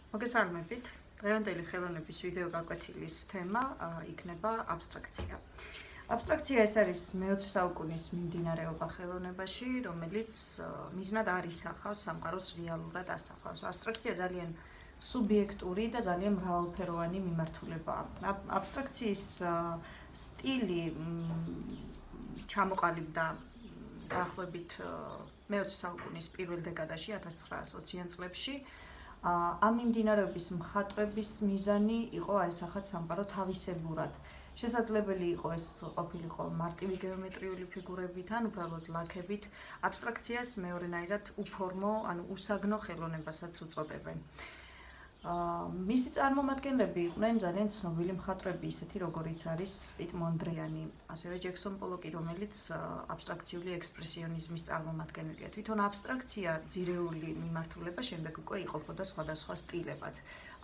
მოგესალმებით. დღევანდელი ხელოვნების ვიდეო გაკვეთილის თემა იქნება აბსტრაქცია. აბსტრაქცია ეს არის მე-20 საუკუნის მიმდინარეობა ხელოვნებაში, რომელიც მიზნად არ ისახავს სამყაროს რეალურად ასახავს. აბსტრაქცია ძალიან სუბიექტური და ძალიან მრავალფეროვანი მიმართულებაა. აბსტრაქციის სტილი ჩამოყალიბდა დაახლოებით მე-20 საუკუნის პირველ დეკადაში 1920-იან წლებში. ამ მიმდინარეობის მხატვრების მიზანი იყო აესახათ სამყარო თავისებურად. შესაძლებელი იყო ეს ყოფილიყო მარტივი გეომეტრიული ფიგურებით ან უბრალოდ ლაქებით. აბსტრაქციას მეორენაირად უფორმო, ანუ უსაგნო ხელოვნებასაც უწოდებენ. მისი წარმომადგენლები იყვნენ ძალიან ცნობილი მხატვრები, ისეთი როგორიც არის პიტ მონდრიანი, ასევე ჯექსონ პოლოკი, რომელიც აბსტრაქციული ექსპრესიონიზმის წარმომადგენელია. თვითონ აბსტრაქცია ძირეული მიმართულება შემდეგ უკვე იყოფოდა სხვადასხვა სტილებად.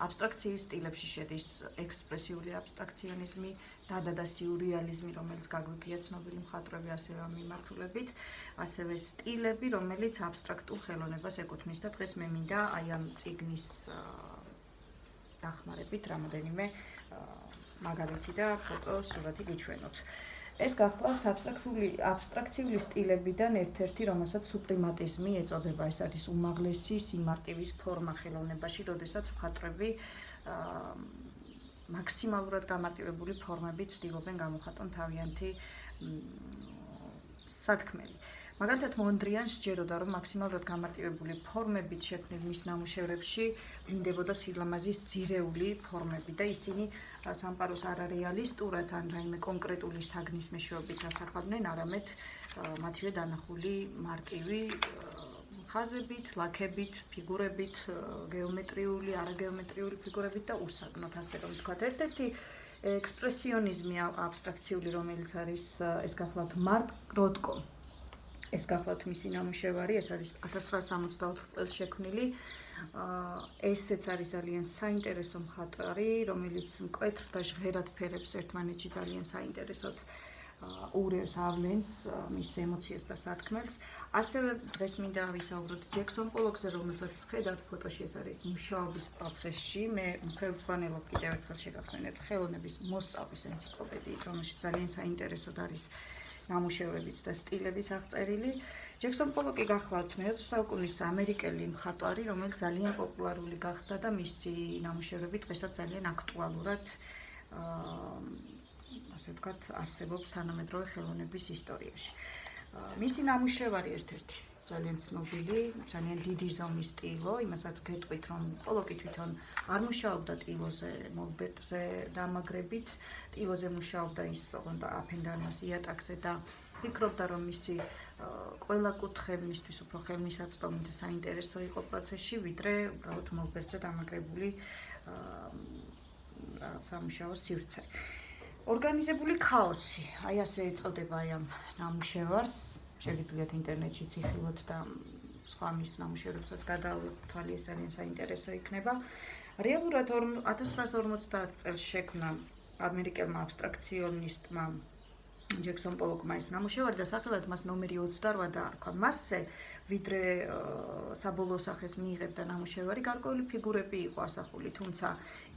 აბსტრაქციის სტილებში შედის ექსპრესიული აბსტრაქციონიზმი, დადა და სიურეალიზმი, რომელიც გაგვიგია ცნობილი მხატვრები ასევე ამ მიმართულებით, ასევე სტილები, რომელიც აბსტრაქტულ ხელოვნებას ეკუთვნის და დღეს მე მინდა აი ამ წიგნის დახმარებით რამოდენიმე მაგალითი და ფოტოსურათი გიჩვენოთ. ეს გახლავთ აბსტრაქციული სტილებიდან ერთ-ერთი, რომელსაც სუპრემატიზმი ეწოდება. ეს არის უმაღლესი სიმარტივის ფორმა ხელოვნებაში, როდესაც მხატვრები მაქსიმალურად გამარტივებული ფორმებით ცდილობენ გამოხატონ თავიანთი სათქმელი. მაგალითად მონდრიანს სჯეროდა, რომ მაქსიმალურად გამარტივებული ფორმებით შექმნილ მის ნამუშევრებში მინდებოდა სილამაზის ძირეული ფორმები და ისინი სამყაროს არა რეალისტურად ან რაიმე კონკრეტული საგნის მეშვეობით ასახავდნენ, არამედ მათივე დანახული მარტივი ხაზებით, ლაქებით, ფიგურებით, გეომეტრიული, არაგეომეტრიული ფიგურებით და უსაგნოთ, ასე რომ ვთქვათ. ერთ-ერთი ექსპრესიონიზმი აბსტრაქციული, რომელიც არის ეს გახლავთ მარკ როტკო. ეს გახლავთ მისი ნამუშევარი, ეს არის 1964 წელს შექმნილი. ესეც არის ძალიან საინტერესო მხატვარი, რომელიც მკვეთრ და ჟღერად ფერებს ერთმანეთში ძალიან საინტერესოდ ურევს, ავლენს მის ემოციას და სათქმელს. ასევე დღეს მინდა ვისაუბროთ ჯექსონ პოლოკზე, რომელსაც ხედავთ ფოტოში, ეს არის მუშაობის პროცესში. მე ხელმძღვანელობ კიდევ ერთხელ შეგახსენებთ ხელოვნების მოსწავლის ენციკლოპედიით, რომელშიც ძალიან საინტერესოდ არის ნამუშევრებიც და სტილების აღწერილი. ჯექსონ პოლოკი გახლავთ მე-20 საუკუნის ამერიკელი მხატვარი, რომელიც ძალიან პოპულარული გახდა და მისი ნამუშევრები დღესაც ძალიან აქტუალურად ასე ვთქვათ, არსებობს თანამედროვე ხელოვნების ისტორიაში. მისი ნამუშევარი ერთ-ერთი ძალიან ცნობილი, ძალიან დიდი ზომის ტილო, იმასაც გეტყვით, რომ პოლოკი თვითონ არ მუშაობდა ტილოზე, მოლბერტზე დამაგრებით, ტილოზე მუშაობდა ის ოღონდ აფენდარმას იატაკზე და ფიქრობდა, რომ მისი ყველა კუთხე მისთვის უფრო ხელმისაწვდომი და საინტერესო იყო პროცესში, ვიდრე უბრალოდ მოლბერტზე დამაგრებული სამუშაო სივრცე. ორგანიზებული ქაოსი, აი ასე ეწოდება ამ ნამუშევარს. შეგიძლიათ ინტერნეტში ციხილოთ და სხვა მის ნამუშევრებსაც გადაავლოთ, თვალი ეს ძალიან საინტერესო იქნება. რეალურად 1950 წელს შექმნა ამერიკელმა აბსტრაქციონისტმა ჯექსონ პოლოკმა ეს ნამუშევარი და სახელად მას ნომერი 28 დაარქვა. მასზე, ვიდრე საბოლოო სახეს მიიღებდა ნამუშევარი, გარკვეული ფიგურები იყო ასახული, თუმცა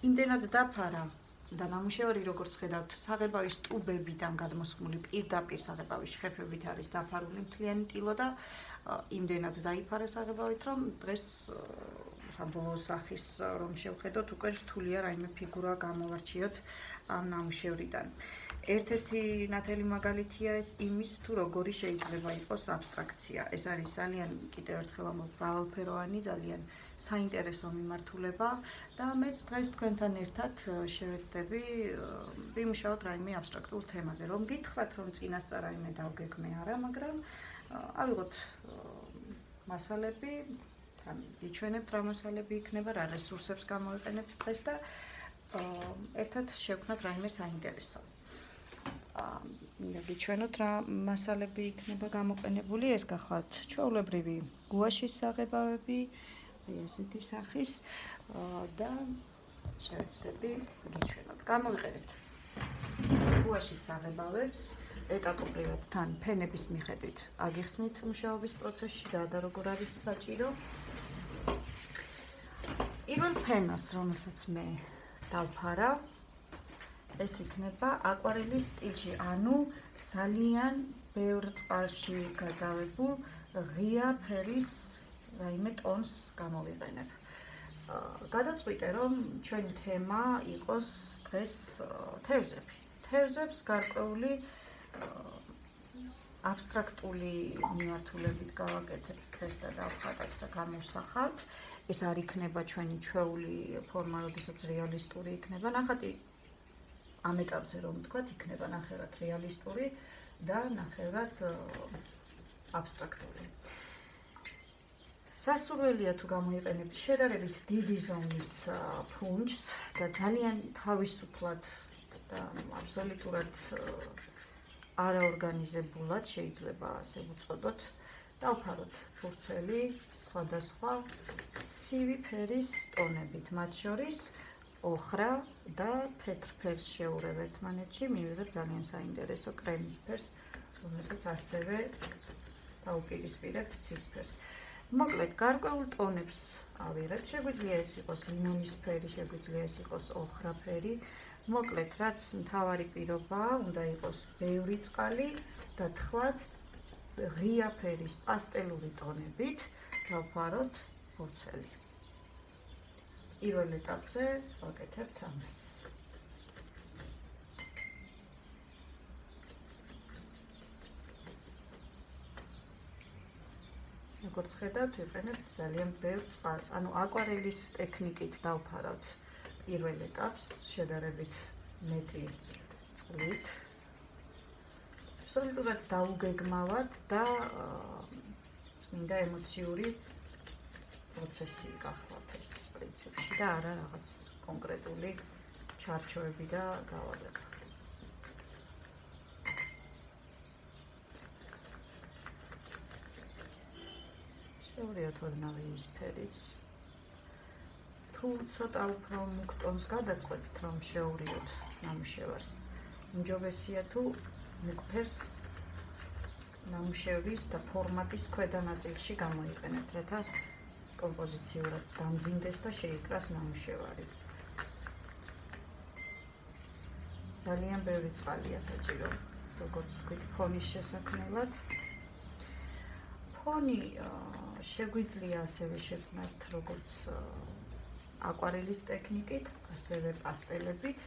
იმდენად დაფარა და ნამუშევარი, როგორც ხედავთ, საღებავის ტუბებიდან გადმოსხმული პირდაპირ საღებავის შეფებით არის დაფარული მთლიანი ტილო და იმდენად დაიფარა საღებავით, რომ დღეს საბოლოო სახის რომ შევხედოთ, უკვე რთულია რაიმე ფიგურა გამოვარჩიოთ ამ ნამუშევრიდან. ერთ-ერთი ნათელი მაგალითია ეს იმის, თუ როგორი შეიძლება იყოს აბსტრაქცია. ეს არის ძალიან, კიდევ ერთხელ ამბობ, მრავალფეროვანი, ძალიან საინტერესო მიმართულება და მეც დღეს თქვენთან ერთად შევეცდები ვიმუშაოთ რაიმე აბსტრაქტულ თემაზე. რომ გითხრათ, რომ წინასწარ რაიმე დავგეგმე არა, მაგრამ ავიღოთ მასალები, თან გიჩვენებთ რა მასალები იქნება, რა რესურსებს გამოვიყენებთ დღეს და ერთად შევქმნათ რაიმე საინტერესო. მინდა გიჩვენოთ რა მასალები იქნება გამოყენებული. ეს გახლავთ ჩვეულებრივი გუაშის საღებავები, აი ასეთი სახის და შევეცდები გიჩვენოთ. გამოვიყენებთ გუაშის საღებავებს, ეტაპობრივად თან ფენების მიხედვით აგიხსნით მუშაობის პროცესში და როგორ არის საჭირო. პირველ ფენას, რომელსაც მე დავფარავ, ეს იქნება აკვარელის სტილში, ანუ ძალიან ბევრ წყალში გაზავებულ ღია ფერის რაიმე ტონს გამოვიყენებ. გადავწყვიტე, რომ ჩვენი თემა იყოს დღეს თევზები. თევზებს გარკვეული აბსტრაქტული მიმართულებით გავაკეთებთ დღეს და დავხატავთ და გამოვსახავთ. ეს არ იქნება ჩვენი ჩვეული ფორმა, როდესაც რეალისტური იქნება. ნახატი ამ ეტაპზე რომ ვთქვათ, იქნება ნახევრად რეალისტური და ნახევრად აბსტრაქტული. სასურველია თუ გამოიყენებთ შედარებით დიდი ზომის ფუნჯს და ძალიან თავისუფლად და აბსოლუტურად არაორგანიზებულად შეიძლება ასე ვუწოდოთ. დავფაროთ ფურცელი სხვადასხვა ცივი ფერის ტონებით, მათ შორის ოხრა და თეთრ ფერს შევურევ ერთმანეთში, მივიღებ ძალიან საინტერესო კრემის ფერს, რომელსაც ასევე დავუპირისპირებ ცისფერს. მოკლედ, გარკვეულ ტონებს ავიღებ, შეგვიძლია ეს იყოს ლიმონის ფერი, შეგვიძლია ეს იყოს ოხრა ფერი. მოკლედ, რაც მთავარი პირობაა, უნდა იყოს ბევრი წყალი და თხლად ღია ფერის პასტელური ტონებით დავფაროთ ფურცელი. პირველ ეტაპზე ვაკეთებთ ამას. როგორც ხედავთ, ვიყენებთ ძალიან ბევრ წყალს, ანუ აკვარელის ტექნიკით დავფარავთ პირველ ეტაპს შედარებით მეტი წყლით. აბსოლუტურად დაუგეგმავად და წმინდა ემოციური პროცესი გახლავთ ეს პრინციპში და არა რაღაც კონკრეტული ჩარჩოები და გავალება. შევრიოთ ოდნავ ის ფერიც. თუ ცოტა უფრო მუქ ტონს გადაწყვეტთ, რომ შევრიოთ ნამუშევარს, უმჯობესია თუ მუქ ფერს ნამუშევრის და ფორმატის ქვედა ნაწილში გამოიყენებთ, რათა კომპოზიციურად დამძიმდეს და შეიკრას ნამუშევარი. ძალიან ბევრი წყალია საჭირო, როგორც ვთქვით, ფონის შესაქმნელად. ფონი შეგვიძლია ასევე შექმნათ როგორც აკვარელის ტექნიკით, ასევე პასტელებით,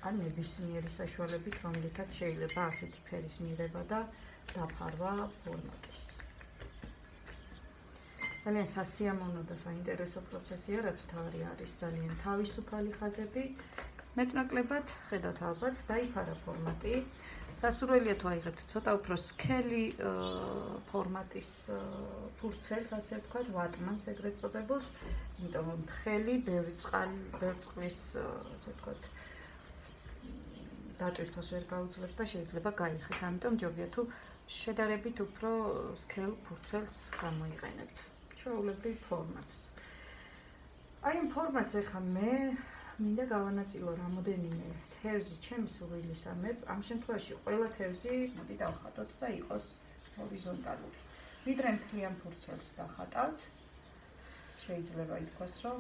ან ნებისმიერი საშუალებით, რომლითაც შეიძლება ასეთი ფერის მიღება და დაფარვა ფორმატის. ძალიან სასიამოვნო და საინტერესო პროცესია, რაც მთავარი არის ძალიან თავისუფალი ხაზები. მეტნაკლებად ხედავთ ალბათ დაიფარა ფორმატი. სასურველია თუ აიღებთ ცოტა უფრო სქელი ფორმატის ფურცელს, ასე ვთქვათ, ვატმანს ეგრეთ წოდებულს, იმიტომ რომ თხელი, ბევრი წყლის, ასე ვთქვათ, დატვირთვას ვერ გაუძლებს და შეიძლება გაიხეს. ამიტომ ჯობია თუ შედარებით უფრო სქელ ფურცელს გამოიყენებთ. ჩვეულებრივ ფორმატს. აი ამ ფორმატზე ხა მე მინდა გავანაწილო რამოდენიმე თევზი ჩემი სურვილისამებრ. ამ შემთხვევაში ყველა თევზი მოდი დავხატოთ და იყოს ჰორიზონტალური. ვიდრე მთლიან ფურცელს დავხატავთ, შეიძლება ითქვას, რომ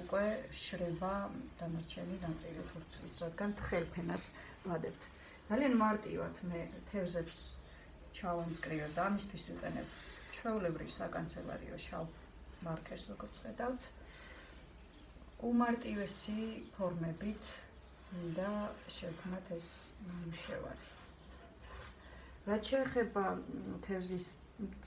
უკვე შრება დანარჩენი ნაწილი ფურცლის, რადგან თხელ ფენას ვადებთ. ძალიან მარტივად მე თევზებს ჩავამწკრივებ და ამისთვის ვიყენებ ჩვეულებრივ საკანცელერიო შავ მარკერს, როგორც ხედავთ. უმარტივესი ფორმებით მინდა შევქმნათ ეს ნამუშევარი. რაც შეეხება თევზის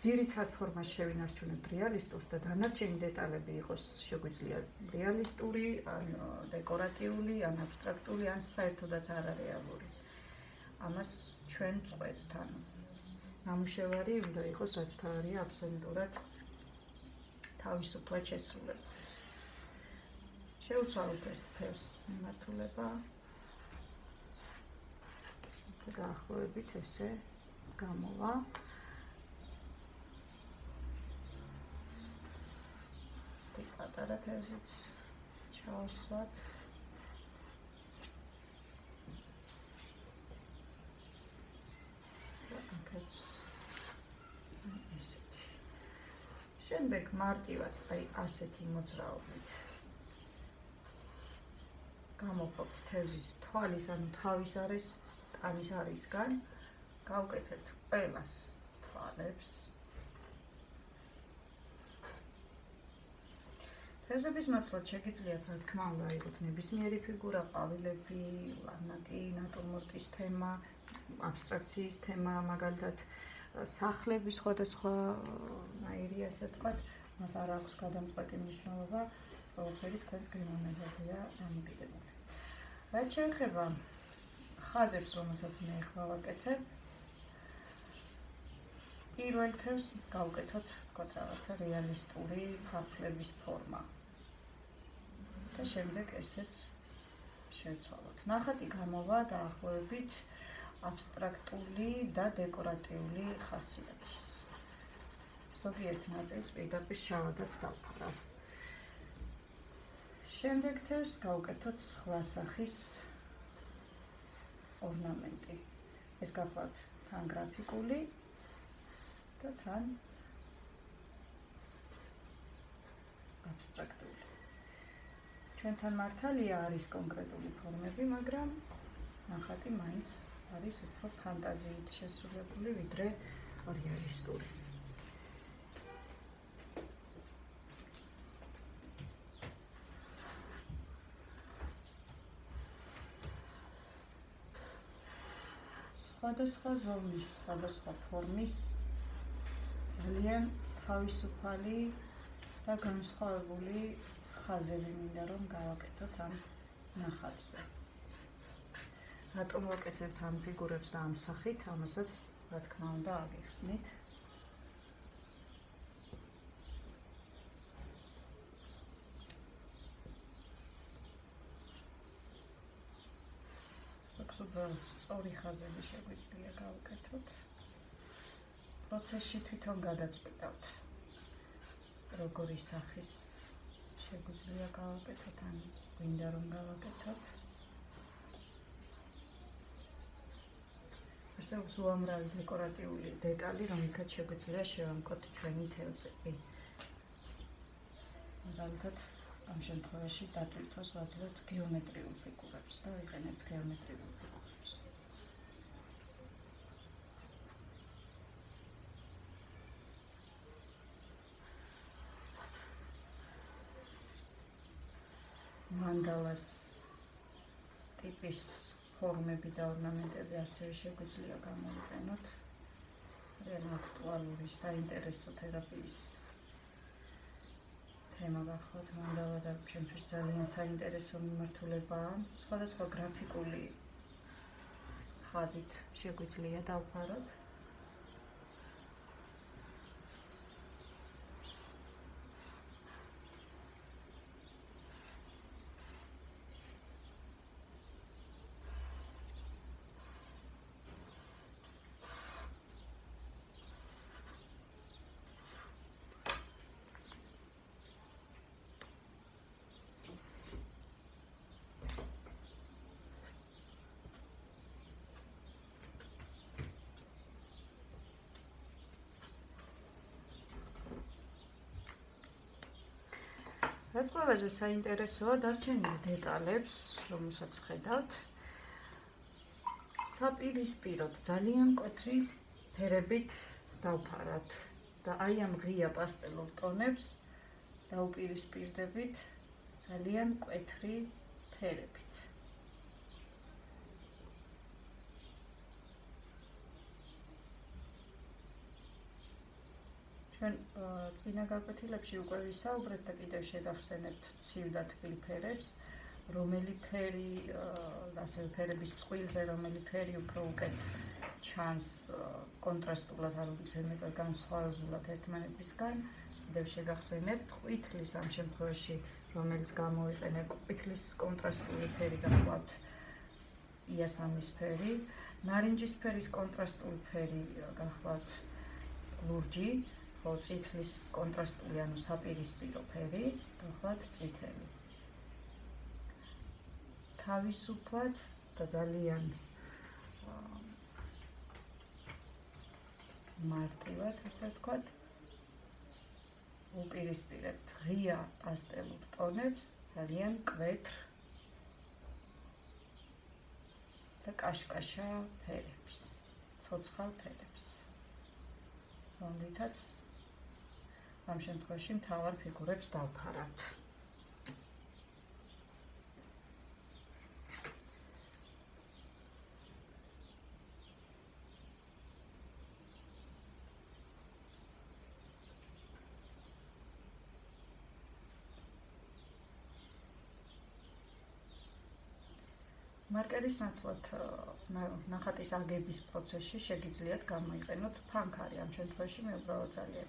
ძირითად ფორმას შევინარჩუნებთ რეალისტურს და დანარჩენი დეტალები იყოს შეგვიძლია რეალისტური, ან დეკორატიული, ან აბსტრაქტული, ან საერთოდაც არარეალური. ამას ჩვენ წყვეტთ, ანუ ნამუშევარი უნდა იყოს, რაც თავარია აბსოლუტურად თავისუფლად შესრულებული. შევცვალოთ ერთ ფერს მიმართულება. დაახლოებით ესე გამოვა. პატარა თევზიც ჩავსვათ. შემდეგ მარტივად, აი ასეთი მოძრაობით გამოფობთ თევზის თვალის, ანუ თავის არის, ტანის არისგან, გავკეთებთ ყველას თვალებს. თევზების ნაცვლად შეგიძლიათ, რა თქმა უნდა, აიღოთ ნებისმიერი ფიგურა, ყვავილები, ლარნაკი, ნატურმორტის თემა, აბსტრაქციის თემა, მაგალითად სახლების სხვადასხვა ნაირი, ასე ვთქვათ, მას არ აქვს გადამწყვეტი მნიშვნელობა, ყველაფერი თქვენს გემოვნებაზეა დამოკიდებული. რაც შეეხება ხაზებს, რომელსაც მე ახლა ვაკეთებ, პირველ თევზს გავკეთოთ, ვთქვათ, რაღაცა რეალისტური ფარფლების ფორმა. და შემდეგ ესეც შევცვალოთ. ნახატი გამოვა დაახლოებით აბსტრაქტული და დეკორატიული ხასიათის. ზოგიერთ ნაწილს პირდაპირ შავადაც დავფარავ. შემდეგ თევზს გავკეთოთ სხვა სახის ორნამენტი. ეს გახლავთ თან გრაფიკული და თან აბსტრაქტული. ჩვენთან მართალია არის კონკრეტული ფორმები, მაგრამ ნახატი მაინც არის უფრო ფანტაზიით შესრულებული, ვიდრე რეალისტური. სხვადასხვა ზომის, სხვადასხვა ფორმის ძალიან თავისუფალი და განსხვავებული ხაზები მინდა რომ გავაკეთოთ ამ ნახატზე. რატომ ვაკეთებთ ამ ფიგურებს და ამ სახით, ამასაც რა თქმა უნდა აგიხსნით. უბრალოდ სწორი ხაზები შეგვიძლია გავაკეთოთ. პროცესში თვითონ გადაწყვეტავთ, როგორი სახის შეგვიძლია გავაკეთოთ, ან გვინდა რომ გავაკეთოთ. არსებობს უამრავი დეკორატიული დეტალი, რომელთაც შეგვიძლია შევამკოთ ჩვენი თევზები. მაგალითად, ამ შემთხვევაში დატვირთვას ვაძლევთ გეომეტრიულ ფიგურებს და ვიყენებთ გეომეტრიულ ფიგურებს. მანდალას ტიპის ფორმები და ორნამენტები ასევე შეგვიძლია გამოვიყენოთ. ძალიან აქტუალური საინტერესო თერაპიის თემა გახლავთ მანდალა და ჩემთვის ძალიან საინტერესო მიმართულებაა. სხვადასხვა გრაფიკული ხაზით შეგვიძლია დავფაროთ. რაც ყველაზე საინტერესოა, დარჩენილ დეტალებს, რომელსაც ხედავთ, საპირისპიროდ ძალიან მკვეთრი ფერებით დავფარათ და აი ამ ღია პასტელურ ტონებს დაუპირისპირდებით ძალიან მკვეთრი ფერებით. ჩვენ წინა გაკვეთილებში უკვე ვისაუბრეთ და კიდევ შეგახსენებთ ცივ და თბილ ფერებს, რომელი ფერი, ასევე ფერების წყვილზე, რომელი ფერი უფრო უკეთ ჩანს კონტრასტულად, არ ვიცი მეტად განსხვავებულად ერთმანეთისგან. კიდევ შეგახსენებთ ყვითლის ამ შემთხვევაში, რომელიც გამოვიყენებ, ყვითლის კონტრასტული ფერი გახლავთ იასამნის ფერი, ნარინჯისფერის კონტრასტული ფერი გახლავთ ლურჯი, წითლის კონტრასტული, ანუ საპირისპირო ფერი, გახლავთ წითელი. თავისუფლად და ძალიან მარტივად, ასე ვთქვათ, უპირისპირებთ ღია პასტელურ ტონებს, ძალიან მკვეთრ და კაშკაშა ფერებს, ცოცხალ ფერებს, რომლითაც ამ შემთხვევაში მთავარ ფიგურებს დავფარავთ. მარკერის ნაცვლად ნახატის აგების პროცესში შეგიძლიათ გამოიყენოთ ფანქარი. ამ შემთხვევაში მე უბრალოდ ძალიან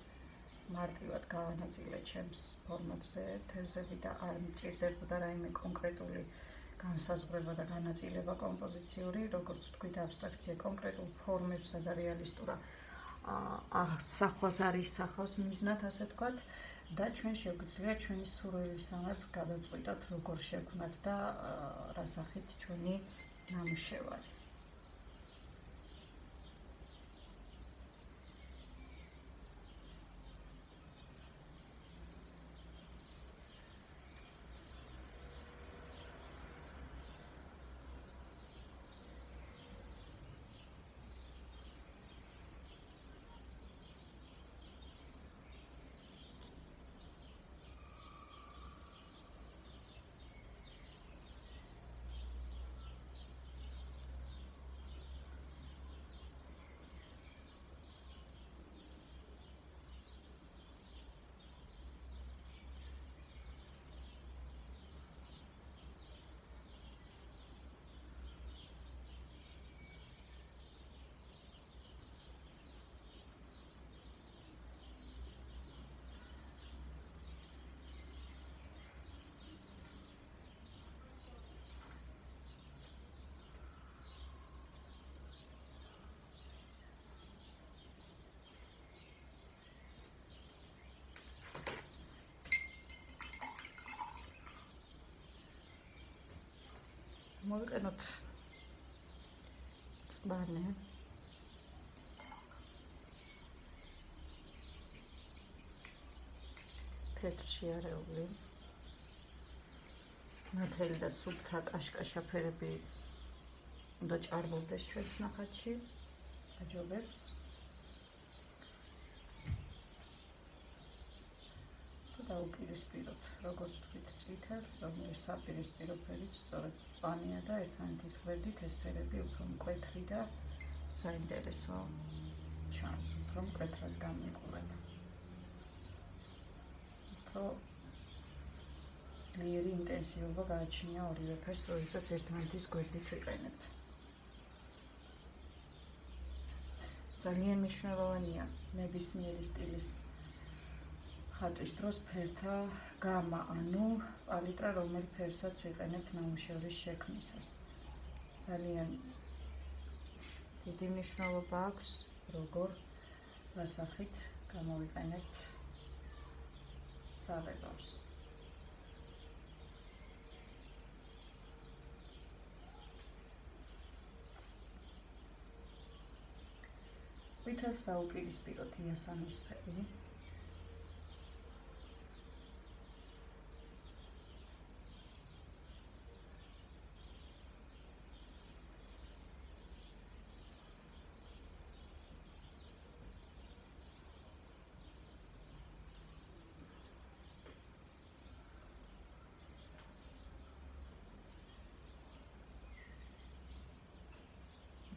მარტივად გავანაწილე ჩემს ფორმატზე თევზები და არ მჭირდებოდა რაიმე კონკრეტული განსაზღვრება და განაწილება კომპოზიციური, როგორც თქვით, აბსტრაქცია კონკრეტულ ფორმებსა და რეალისტურა სახვას არის სახავს მიზნად, ასე ვთქვათ. და ჩვენ შეგვიძლია ჩვენი სურვილისამებრ გადავწყვიტოთ, როგორ შევქმნათ და რა სახით ჩვენი ნამუშევარი. მოვიყენოთ წყბანი, თეთრშიარეული, ნათელი და სუფთა კაშკაშა ფერები უნდა ჭარბობდეს ჩვენს ნახატში, აჯობებს. დაუპირისპიროთ, როგორც თქვით, წითელს, რომელიც საპირისპირო ფერიც სწორედ მწვანეა და ერთმანეთის გვერდით ეს ფერები უფრო მკვეთრი და საინტერესო ჩანს, უფრო მკვეთრად გამოიყურება. უფრო ძლიერი ინტენსივობა გააჩნია ორივე ფერს, როდესაც ერთმანეთის გვერდით ვიყენებთ. ძალიან მნიშვნელოვანია ნებისმიერი სტილის ხატვის დროს ფერთა გამა, ანუ პალიტრა, რომელი ფერსაც ვიყენებთ ნამუშევრის შექმნისას. ძალიან დიდი მნიშვნელობა აქვს, როგორ რა სახით გამოვიყენებთ საღებავს. ვითელს დაუპირისპიროთ იასამნისფერი.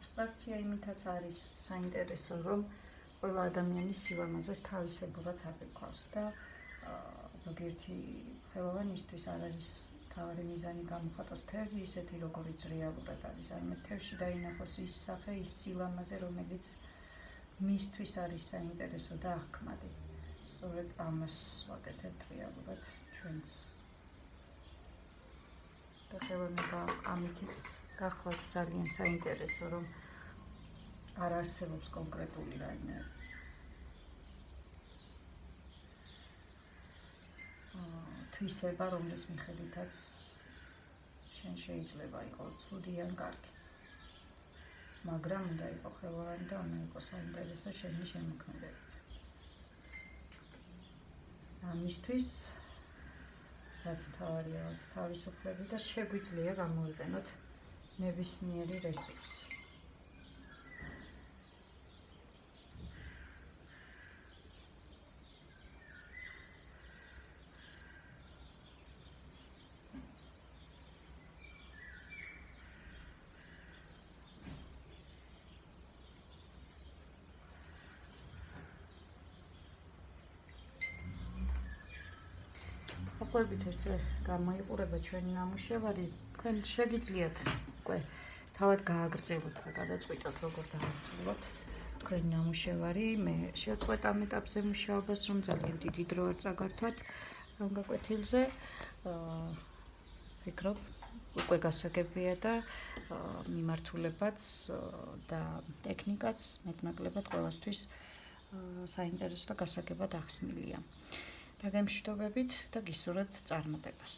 აბსტრაქცია იმითაც არის საინტერესო, რომ ყველა ადამიანის სილამაზეს თავისებურად აღიქვავს და ზოგიერთი ხელოვანისთვის არ არის თავარი მიზანი გამოხატოს თევზი ისეთი, როგორიც რეალურად არის. არამედ თევზში დაინახოს ის სახე, ის სილამაზე, რომელიც მისთვის არის საინტერესო და აღქმადი. სწორედ ამას ვაკეთებთ რეალურად ჩვენს და ხელოვნება ამითიც გახლავთ ძალიან საინტერესო, რომ არ არსებობს კონკრეტული რაიმე თვისება, რომლის მიხედვითაც შენ შეიძლება იყოს ცუდი ან კარგი. მაგრამ უნდა იყოს ხელოვანი და უნდა იყოს საინტერესო შენი შემოქმედება. ამისთვის რაც მთავარია თავისუფლები და შეგვიძლია გამოვიყენოთ ნებისმიერი რესურსი. მოკლებით ესე გამოიყურება ჩვენი ნამუშევარი, თქვენ შეგიძლიათ უკვე თავად გააგრძელოთ და გადაწყვიტოთ როგორ დაასრულოთ თქვენი ნამუშევარი. მე შევწყვეტ ამ ეტაპზე მუშაობას, რომ ძალიან დიდი დრო არ წაგართვათ ამ გაკვეთილზე. ვფიქრობ, უკვე გასაგებია და მიმართულებაც და ტექნიკაც მეტნაკლებად ყველასთვის საინტერესო და გასაგებად ახსნილია. დაგემშვიდობებით და გისურვებთ წარმატებას.